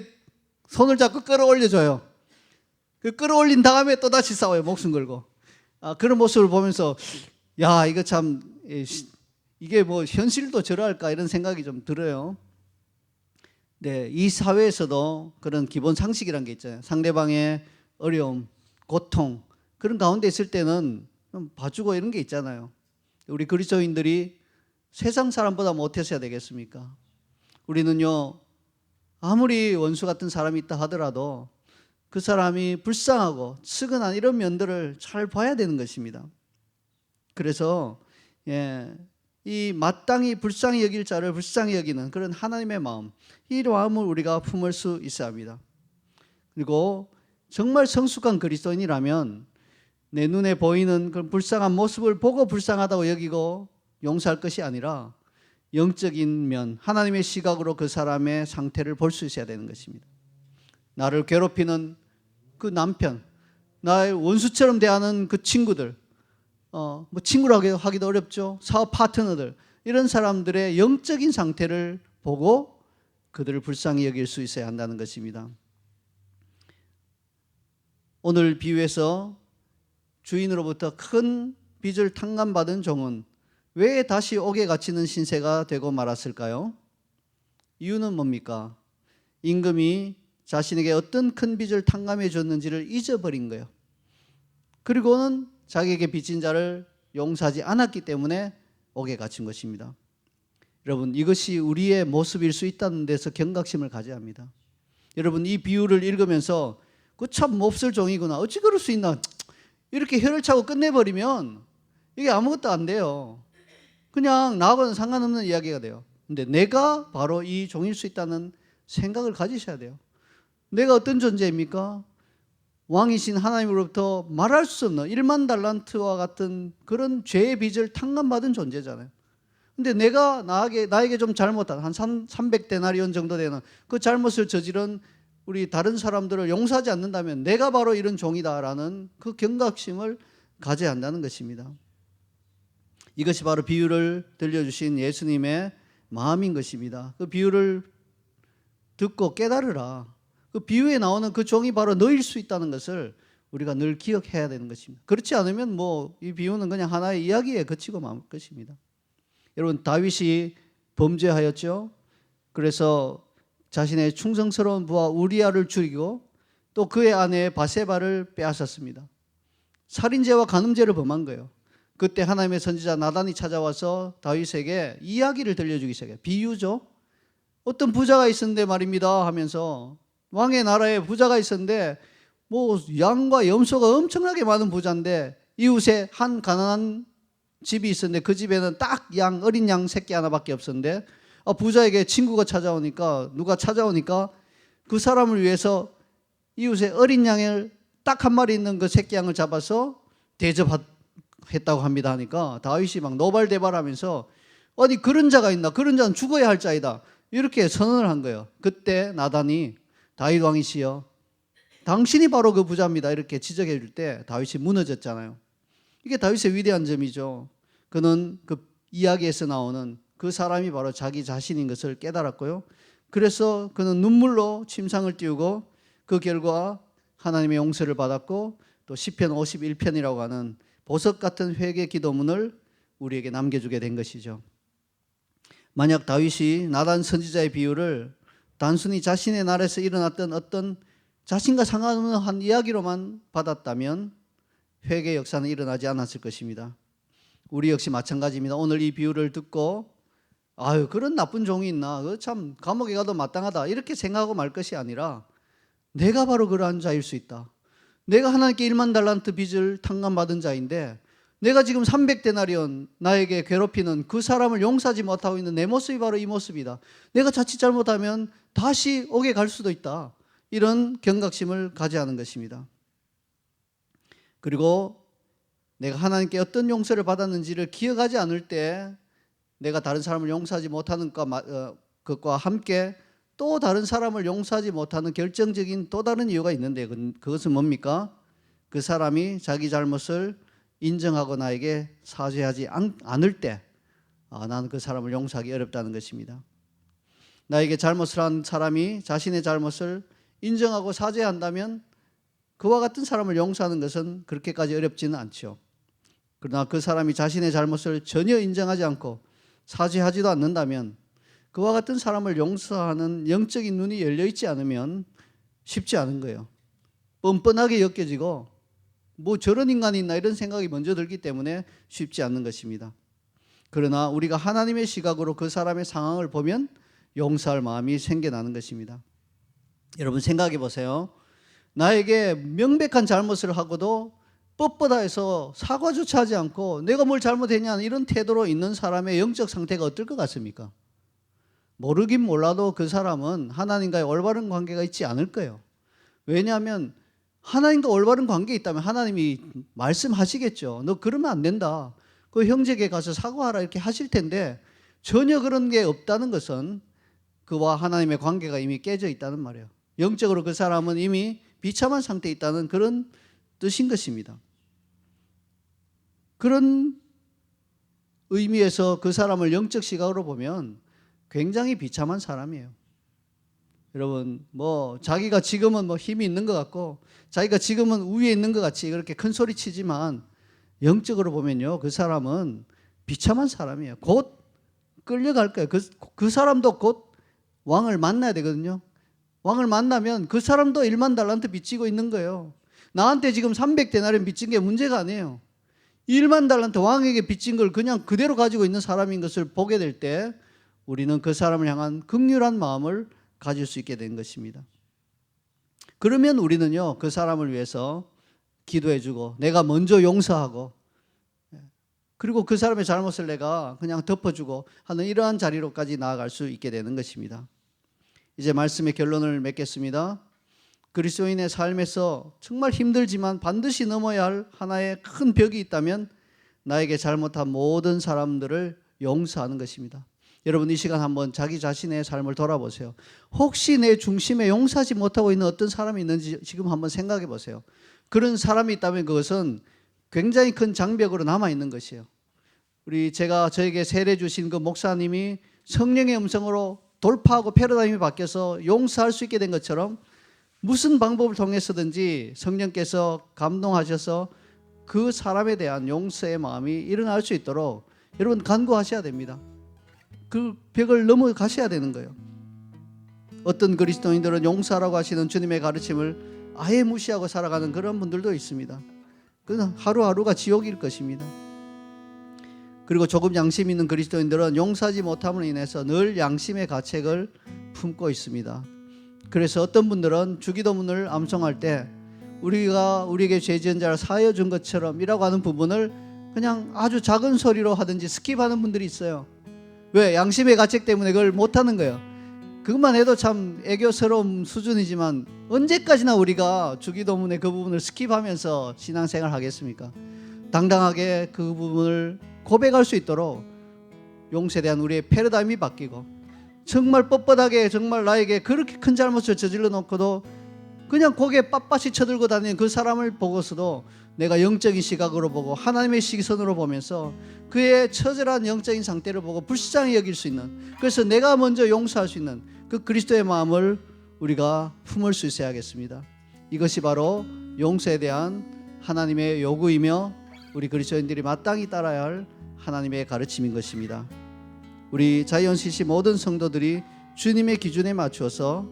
손을 잡고 끌어올려줘요. 그 끌어올린 다음에 또 다시 싸워요. 목숨 걸고. 그런 모습을 보면서 야, 이거 참 이게 뭐 현실도 저럴까 이런 생각이 좀 들어요. 네, 이 사회에서도 그런 기본 상식이란 게 있잖아요. 상대방의 어려움, 고통 그런 가운데 있을 때는 좀 봐주고 이런 게 있잖아요. 우리 그리스도인들이 세상 사람보다 못해서야 되겠습니까? 우리는요, 아무리 원수 같은 사람이 있다 하더라도 그 사람이 불쌍하고 측은한 이런 면들을 잘 봐야 되는 것입니다. 그래서 이 마땅히 불쌍히 여길 자를 불쌍히 여기는 그런 하나님의 마음, 이 마음을 우리가 품을 수 있어야 합니다. 그리고 정말 성숙한 그리스도인이라면 내 눈에 보이는 그런 불쌍한 모습을 보고 불쌍하다고 여기고 용서할 것이 아니라 영적인 면, 하나님의 시각으로 그 사람의 상태를 볼 수 있어야 되는 것입니다. 나를 괴롭히는 그 남편, 나의 원수처럼 대하는 그 친구들, 뭐 친구라고 하기도 어렵죠. 사업 파트너들, 이런 사람들의 영적인 상태를 보고 그들을 불쌍히 여길 수 있어야 한다는 것입니다. 오늘 비유에서 주인으로부터 큰 빚을 탕감받은 종은 왜 다시 옥에 갇히는 신세가 되고 말았을까요? 이유는 뭡니까? 임금이 자신에게 어떤 큰 빚을 탕감해 줬는지를 잊어버린 거예요. 그리고는 자기에게 빚진 자를 용서하지 않았기 때문에 옥에 갇힌 것입니다. 여러분, 이것이 우리의 모습일 수 있다는 데서 경각심을 가져야 합니다. 여러분, 이 비유를 읽으면서 그 참 몹쓸 종이구나, 어찌 그럴 수 있나, 이렇게 혀를 차고 끝내버리면 이게 아무것도 안 돼요. 그냥 나하고는 상관없는 이야기가 돼요. 근데 내가 바로 이 종일 수 있다는 생각을 가지셔야 돼요. 내가 어떤 존재입니까? 왕이신 하나님으로부터 말할 수 없는 1만 달란트와 같은 그런 죄의 빚을 탕감받은 존재잖아요. 근데 내가 나에게 좀 잘못한 한 300데나리온 정도 되는 그 잘못을 저지른 우리 다른 사람들을 용서하지 않는다면 내가 바로 이런 종이다라는 그 경각심을 가져야 한다는 것입니다. 이것이 바로 비유를 들려주신 예수님의 마음인 것입니다. 그 비유를 듣고 깨달으라. 그 비유에 나오는 그 종이 바로 너일 수 있다는 것을 우리가 늘 기억해야 되는 것입니다. 그렇지 않으면 뭐 이 비유는 그냥 하나의 이야기에 그치고 말 것입니다. 여러분, 다윗이 범죄하였죠. 그래서 자신의 충성스러운 부하 우리아를 죽이고 또 그의 아내 바세바를 빼앗았습니다. 살인죄와 간음죄를 범한 거예요. 그때 하나님의 선지자 나단이 찾아와서 다윗에게 이야기를 들려주기 시작해요. 비유죠. 어떤 부자가 있었는데 말입니다 하면서, 왕의 나라에 부자가 있었는데 뭐 양과 염소가 엄청나게 많은 부자인데 이웃에 한 가난한 집이 있었는데 그 집에는 딱 어린 양 새끼 하나밖에 없었는데 부자에게 친구가 누가 찾아오니까 그 사람을 위해서 이웃의 어린 양을 딱 한 마리 있는 그 새끼 양을 잡아서 대접했다고 합니다 하니까 다윗이 막 노발대발하면서 어디 그런 자가 있나, 그런 자는 죽어야 할 자이다, 이렇게 선언을 한 거예요. 그때 나단이 다윗 왕이시여 당신이 바로 그 부자입니다 이렇게 지적해 줄 때 다윗이 무너졌잖아요. 이게 다윗의 위대한 점이죠. 그는 그 이야기에서 나오는 그 사람이 바로 자기 자신인 것을 깨달았고요. 그래서 그는 눈물로 침상을 띄우고 그 결과 하나님의 용서를 받았고 또 시편 51편이라고 하는 보석 같은 회개 기도문을 우리에게 남겨주게 된 것이죠. 만약 다윗이 나단 선지자의 비유를 단순히 자신의 날에서 일어났던 어떤 자신과 상관없는 한 이야기로만 받았다면 회개 역사는 일어나지 않았을 것입니다. 우리 역시 마찬가지입니다. 오늘 이 비유를 듣고 아유 그런 나쁜 종이 있나, 참 감옥에 가도 마땅하다 이렇게 생각하고 말 것이 아니라 내가 바로 그러한 자일 수 있다. 내가 하나님께 1만 달란트 빚을 탕감받은 자인데 내가 지금 300데나리온 나에게 괴롭히는 그 사람을 용서하지 못하고 있는 내 모습이 바로 이 모습이다. 내가 자칫 잘못하면 다시 옥에 갈 수도 있다. 이런 경각심을 가져야 하는 것입니다. 그리고 내가 하나님께 어떤 용서를 받았는지를 기억하지 않을 때 내가 다른 사람을 용서하지 못하는 것과 함께 또 다른 사람을 용서하지 못하는 결정적인 또 다른 이유가 있는데 그것은 뭡니까? 그 사람이 자기 잘못을 인정하고 나에게 사죄하지 않을 때 나는 그 사람을 용서하기 어렵다는 것입니다. 나에게 잘못을 한 사람이 자신의 잘못을 인정하고 사죄한다면 그와 같은 사람을 용서하는 것은 그렇게까지 어렵지는 않죠. 그러나 그 사람이 자신의 잘못을 전혀 인정하지 않고 사죄하지도 않는다면 그와 같은 사람을 용서하는 영적인 눈이 열려 있지 않으면 쉽지 않은 거예요. 뻔뻔하게 여겨지고 뭐 저런 인간이 있나 이런 생각이 먼저 들기 때문에 쉽지 않는 것입니다. 그러나 우리가 하나님의 시각으로 그 사람의 상황을 보면 용서할 마음이 생겨나는 것입니다. 여러분 생각해 보세요. 나에게 명백한 잘못을 하고도 뻣뻣해서 사과조차 하지 않고 내가 뭘 잘못했냐 이런 태도로 있는 사람의 영적 상태가 어떨 것 같습니까? 모르긴 몰라도 그 사람은 하나님과의 올바른 관계가 있지 않을 거예요. 왜냐하면 하나님과 올바른 관계에 있다면 하나님이 말씀하시겠죠. 너 그러면 안 된다. 그 형제에게 가서 사과하라 이렇게 하실 텐데 전혀 그런 게 없다는 것은 그와 하나님의 관계가 이미 깨져 있다는 말이에요. 영적으로 그 사람은 이미 비참한 상태에 있다는 그런 뜻인 것입니다. 그런 의미에서 그 사람을 영적 시각으로 보면 굉장히 비참한 사람이에요. 여러분 자기가 지금은 힘이 있는 것 같고 자기가 지금은 우위에 있는 것 같이 그렇게 큰 소리 치지만 영적으로 보면요 그 사람은 비참한 사람이에요. 곧 끌려갈 거예요. 그 사람도 곧 왕을 만나야 되거든요. 왕을 만나면 그 사람도 1만 달란트 빚지고 있는 거예요. 나한테 지금 300데나리온 빚진 게 문제가 아니에요. 1만 달란트 왕에게 빚진 걸 그냥 그대로 가지고 있는 사람인 것을 보게 될 때 우리는 그 사람을 향한 긍휼한 마음을 가질 수 있게 된 것입니다. 그러면 우리는요 그 사람을 위해서 기도해주고 내가 먼저 용서하고 그리고 그 사람의 잘못을 내가 그냥 덮어주고 하는 이러한 자리로까지 나아갈 수 있게 되는 것입니다. 이제 말씀의 결론을 맺겠습니다. 그리스도인의 삶에서 정말 힘들지만 반드시 넘어야 할 하나의 큰 벽이 있다면 나에게 잘못한 모든 사람들을 용서하는 것입니다. 여러분 이 시간 한번 자기 자신의 삶을 돌아보세요. 혹시 내 중심에 용서하지 못하고 있는 어떤 사람이 있는지 지금 한번 생각해 보세요. 그런 사람이 있다면 그것은 굉장히 큰 장벽으로 남아있는 것이에요. 제가 저에게 세례 주신 그 목사님이 성령의 음성으로 돌파하고 패러다임이 바뀌어서 용서할 수 있게 된 것처럼 무슨 방법을 통해서든지 성령께서 감동하셔서 그 사람에 대한 용서의 마음이 일어날 수 있도록 여러분 간구하셔야 됩니다. 그 벽을 넘어가셔야 되는 거예요. 어떤 그리스도인들은 용서하라고 하시는 주님의 가르침을 아예 무시하고 살아가는 그런 분들도 있습니다. 그건 하루하루가 지옥일 것입니다. 그리고 조금 양심 있는 그리스도인들은 용서하지 못함으로 인해서 늘 양심의 가책을 품고 있습니다. 그래서 어떤 분들은 주기도문을 암송할 때 우리가 우리에게 죄 지은 자를 사하여 준 것처럼 이라고 하는 부분을 그냥 아주 작은 소리로 하든지 스킵하는 분들이 있어요. 왜? 양심의 가책 때문에 그걸 못하는 거예요. 그것만 해도 참 애교스러운 수준이지만 언제까지나 우리가 주기도문의 그 부분을 스킵하면서 신앙생활 하겠습니까? 당당하게 그 부분을 고백할 수 있도록 용서에 대한 우리의 패러다임이 바뀌고 정말 뻣뻣하게 정말 나에게 그렇게 큰 잘못을 저질러 놓고도 그냥 고개 빳빳이 쳐들고 다니는 그 사람을 보고서도 내가 영적인 시각으로 보고 하나님의 시선으로 보면서 그의 처절한 영적인 상태를 보고 불쌍히 여길 수 있는, 그래서 내가 먼저 용서할 수 있는 그 그리스도의 마음을 우리가 품을 수 있어야겠습니다. 이것이 바로 용서에 대한 하나님의 요구이며 우리 그리스도인들이 마땅히 따라야 할 하나님의 가르침인 것입니다. 우리 자이언 CC 모든 성도들이 주님의 기준에 맞추어서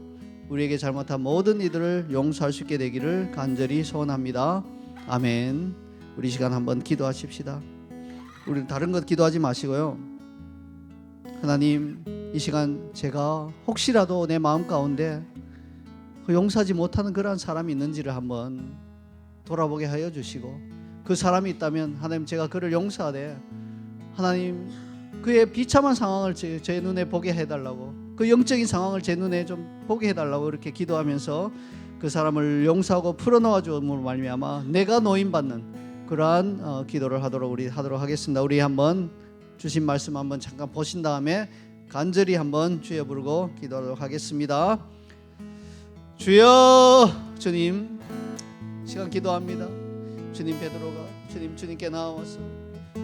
우리에게 잘못한 모든 이들을 용서할 수 있게 되기를 간절히 소원합니다. 아멘. 우리 시간 한번 기도하십시다. 우리 다른 것 기도하지 마시고요. 하나님, 이 시간 제가 혹시라도 내 마음 가운데 용서하지 못하는 그러한 사람이 있는지를 한번 돌아보게 하여 주시고, 그 사람이 있다면 하나님 제가 그를 용서하되 하나님 그의 비참한 상황을 제 눈에 보게 해달라고, 그 영적인 상황을 제 눈에 좀 보게 해달라고 이렇게 기도하면서 그 사람을 용서하고 풀어놓아 주음으로 말미암아 내가 노임받는 그러한 기도를 하도록 하겠습니다. 우리 한번 주신 말씀 한번 잠깐 보신 다음에 간절히 한번 주여 부르고 기도하도록 하겠습니다. 주여, 주님 시간 기도합니다. 주님, 베드로가 주님께 나와서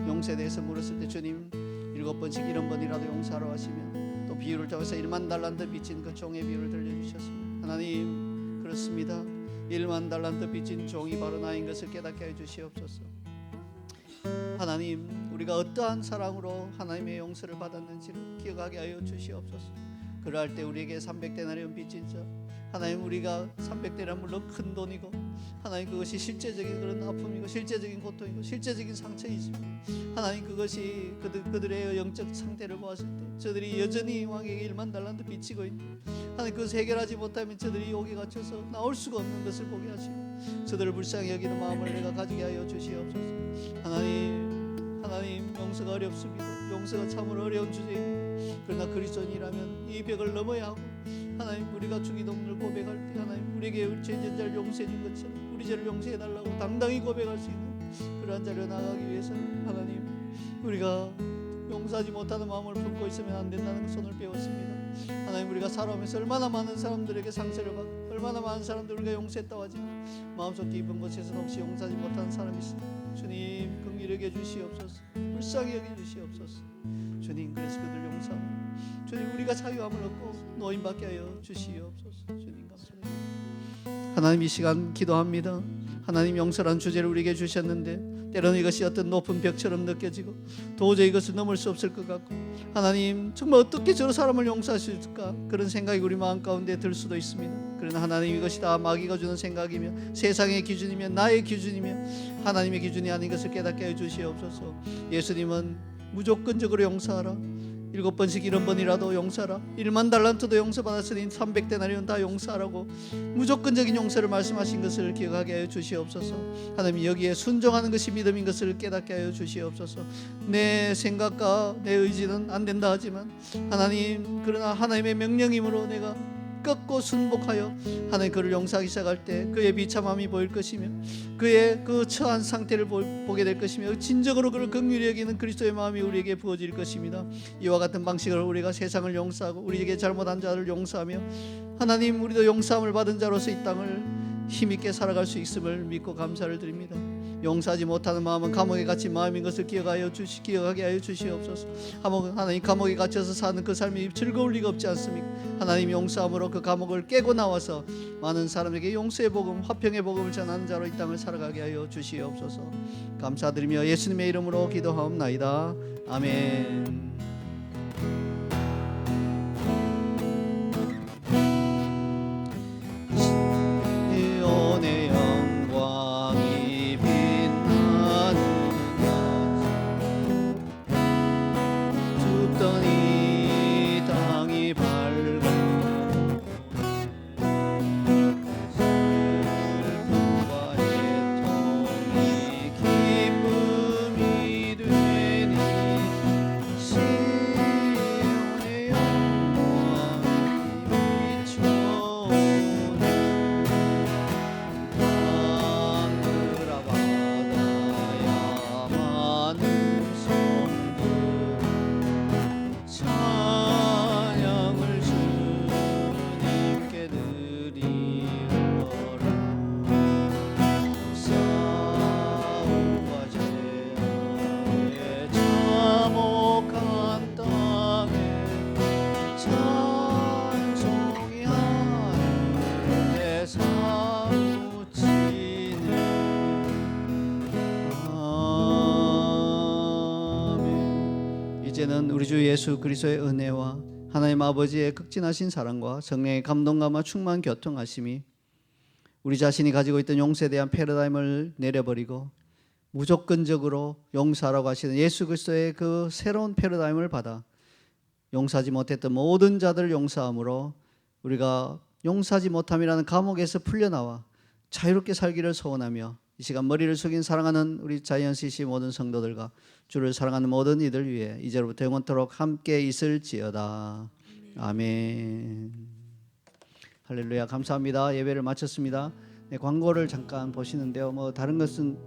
용서에 대해서 물었을 때 주님 7번씩 70번이라도 용서하러 하시면 또 또 비유를 통해서 1만 달란트 빚진 그 종의 비유를 들려주셨습니다. 하나님, 그렇습니다. 1만 달란트 빚진 종이 바로 나인 것을 깨닫게 해 주시옵소서. 하나님, 우리가 어떠한 사랑으로 하나님의 용서를 받았는지를 기억하게 하여 주시옵소서. 그러할 때 우리에게 300데나리온 빚진 자, 하나님, 우리가 300데나리온 물론 큰 돈이고 하나님, 그것이 실제적인 그런 아픔이고 실제적인 고통이고 실제적인 상처이지만 하나님, 그것이 그들의 영적 상태를 보았을 때 저들이 여전히 왕에게 1만 달란트 빚지고 있는, 하나님, 그것을 해결하지 못하면 저들이 욕에 갇혀서 나올 수가 없는 것을 보게 하시고 저들을 불쌍히 여기는 마음을 내가 가지게 하여 주시옵소서. 하나님, 용서가 어렵습니다. 용서가 참으로 어려운 주제입니다. 그러나 그리스도인이라면 이 벽을 넘어야 하고 하나님, 우리가 주기도문을 고백할 때 하나님, 우리에게 우리 죄전자를 용서해 준 것처럼 우리 죄를 용서해 달라고 당당히 고백할 수 있는 그러한 자리로 나가기 위해서 하나님, 우리가 용서하지 못하는 마음을 품고 있으면 안 된다는 손을 배웠습니다. 하나님, 우리가 살아오면서 얼마나 많은 사람들에게 상처를 받고 얼마나 많은 사람들 우리가 용서했다고 하지만 마음속 깊은 곳에서 혹시 용서하지 못하는 사람이 있습니다. 주님, 긍휼히 여겨 주시옵소서. 불쌍히 여겨 주시옵소서. 주님, 그래서 그들 용서하고 주님, 우리가 자유함을 얻고 노임받게 하여 주시옵소서. 주님, 감사합니다. 하나님, 이 시간 기도합니다. 하나님, 용서란 주제를 우리에게 주셨는데 때로는 이것이 어떤 높은 벽처럼 느껴지고 도저히 이것을 넘을 수 없을 것 같고 하나님, 정말 어떻게 저 사람을 용서할 수 있을까 그런 생각이 우리 마음 가운데 들 수도 있습니다. 그러나 하나님, 이것이 다 마귀가 주는 생각이며 세상의 기준이며 나의 기준이며 하나님의 기준이 아닌 것을 깨닫게 해 주시옵소서. 예수님은 무조건적으로 용서하라, 7번씩 70번이라도 용서하라, 1만 달란트도 용서받았으니 300데나리온 다 용서하라고 무조건적인 용서를 말씀하신 것을 기억하게 하여 주시옵소서. 하나님, 여기에 순종하는 것이 믿음인 것을 깨닫게 하여 주시옵소서. 내 생각과 내 의지는 안 된다 하지만 하나님, 그러나 하나님의 명령이므로 내가 꺾고 순복하여 하나님, 그를 용서하기 시작할 때 그의 비참함이 보일 것이며 그의 그 처한 상태를 보게 될 것이며 진정으로 그를 긍휼히 여기는 그리스도의 마음이 우리에게 부어질 것입니다. 이와 같은 방식으로 우리가 세상을 용서하고 우리에게 잘못한 자를 용서하며 하나님, 우리도 용서함을 받은 자로서 이 땅을 힘있게 살아갈 수 있음을 믿고 감사를 드립니다. 용서하지 못하는 마음은 감옥에 갇힌 마음인 것을 기억하게 하여 주시옵소서. 하나님, 감옥에 갇혀서 사는 그 삶이 즐거울 리가 없지 않습니까? 하나님, 용서함으로 그 감옥을 깨고 나와서 많은 사람에게 용서의 복음, 화평의 복음을 전하는 자로 이 땅을 살아가게 하여 주시옵소서. 감사드리며 예수님의 이름으로 기도하옵나이다. 아멘. 이제는 우리 주 예수 그리스도의 은혜와 하나님 아버지의 극진하신 사랑과 성령의 감동감과 충만 교통하심이 우리 자신이 가지고 있던 용서에 대한 패러다임을 내려버리고 무조건적으로 용서하라고 하시는 예수 그리스도의 그 새로운 패러다임을 받아 용서하지 못했던 모든 자들을 용서함으로 우리가 용서하지 못함이라는 감옥에서 풀려나와 자유롭게 살기를 소원하며 이 시간 머리를 숙인 사랑하는 우리 자이언CC 모든 성도들과 주를 사랑하는 모든 이들 위해 이제로부터 영원토록 함께 있을지어다. 아멘. 할렐루야. 감사합니다. 예배를 마쳤습니다. 네, 광고를 잠깐 보시는데요. 다른 것은